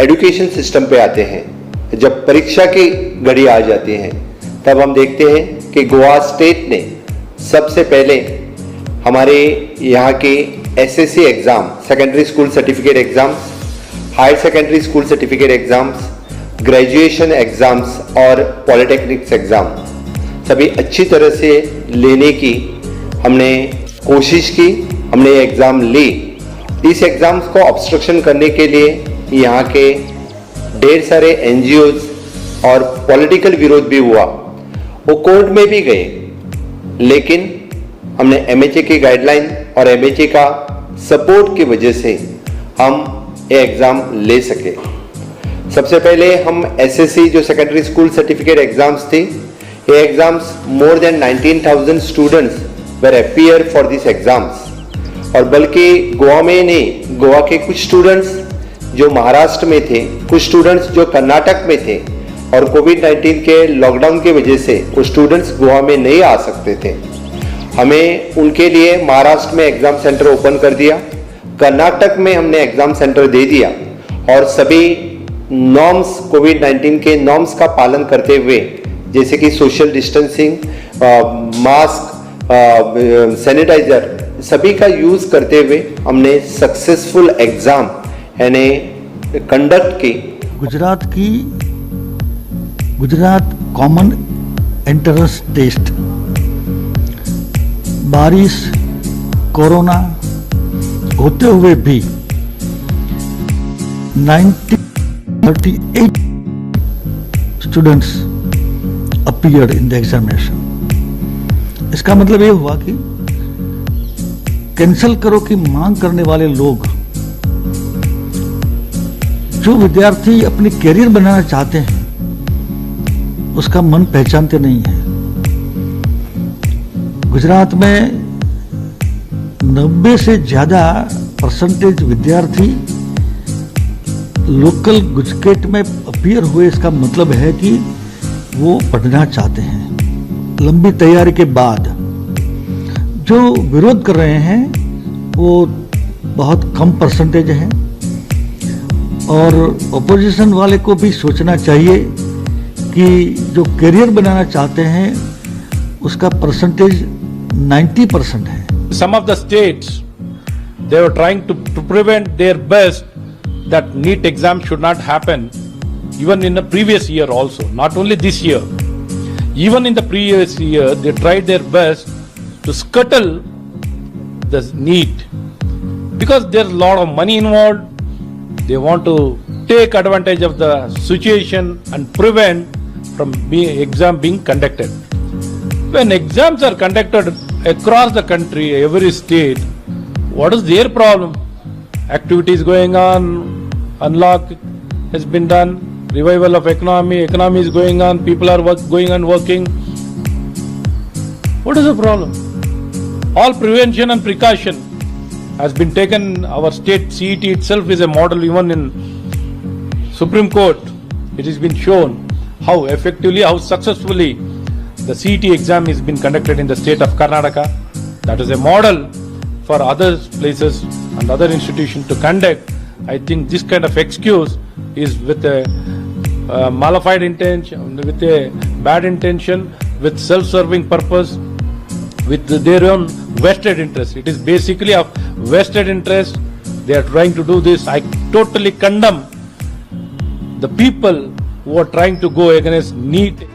Education system पे आते हैं, जब परीक्षा की घड़ी आ जाती है, तब हम देखते हैं कि गोवा स्टेट ने सबसे पहले हमारे यहाँ के SSC exam, secondary school certificate exams, higher secondary school certificate exams, graduation exams और पॉलिटेक्निक्स एग्ज़ाम सभी अच्छी तरह से लेने की हमने कोशिश की, हमने ये एग्ज़ाम ली। इस एग्ज़ाम्स को ऑब्स्ट्रक्शन करने के लिए यहाँ के ढेर सारे एनजीओज और पॉलिटिकल विरोध भी हुआ, वो कोर्ट में भी गए, लेकिन हमने एमएचए की गाइडलाइन और एमएचए का सपोर्ट की वजह से हम ये एग्ज़ाम ले सके। सबसे पहले हम एसएससी जो सेकेंडरी स्कूल सर्टिफिकेट एग्ज़ाम्स थी, ये exams more than 19,000 students were appear for this exams, और बल्कि गोवा में नहीं, गोवा के कुछ स्टूडेंट्स जो महाराष्ट्र में थे, कुछ स्टूडेंट्स जो कर्नाटक में थे, और कोविड-19 के लॉकडाउन की वजह से वो स्टूडेंट्स गोवा में नहीं आ सकते थे। हमें उनके लिए महाराष्ट्र में एग्ज़ाम सेंटर ओपन कर दिया, कर्नाटक में हमने एग्ज़ाम सेंटर दे दिया, और सभी नॉर्म्स, कोविड-19 के नॉर्म्स का पालन करते हुए, जैसे कि सोशल डिस्टेंसिंग, मास्क, सैनिटाइजर, सभी का यूज़ करते हुए हमने सक्सेसफुल एग्ज़ाम यानी कंडक्ट की। गुजरात कॉमन एंट्रेंस टेस्ट, बारिश, कोरोना होते हुए भी 38 students appeared in the examination. इसका मतलब ये हुआ कि कैंसिल करो की मांग करने वाले लोग, जो विद्यार्थी अपनी कैरियर बनाना चाहते हैं, उसका मन पहचानते नहीं है। गुजरात में 90 से ज्यादा परसेंटेज विद्यार्थी लोकल गुजकेट में अपीयर हुए। इसका मतलब है कि वो पढ़ना चाहते हैं। लंबी तैयारी के बाद जो विरोध कर रहे हैं वो बहुत कम परसेंटेज है, और ऑपोजिशन वाले को भी सोचना चाहिए कि जो करियर बनाना चाहते हैं उसका परसेंटेज 90% है। Some of the states, they were trying to prevent their best that NEET exam should not happen, even in the previous year also, not only this year. Even in the previous year, they tried their best to scuttle the NEET, because there's a lot of money involved. They want to take advantage of the situation and prevent from exam being conducted. When exams are conducted across the country, every state, what is their problem? Activities going on, unlock has been done, revival of economy is going on, people are going and working. What is the problem? All prevention and precaution has been taken. Our state CET itself is a model. Even in Supreme Court, it has been shown how effectively, how successfully the CET exam has been conducted in the state of Karnataka. That is a model for other places and other institutions to conduct. I think this kind of excuse is with a malified intention, with a bad intention, with self-serving purpose, with their own vested interest. It is basically a vested interest. They are trying to do this. I totally condemn the people who are trying to go against NEET.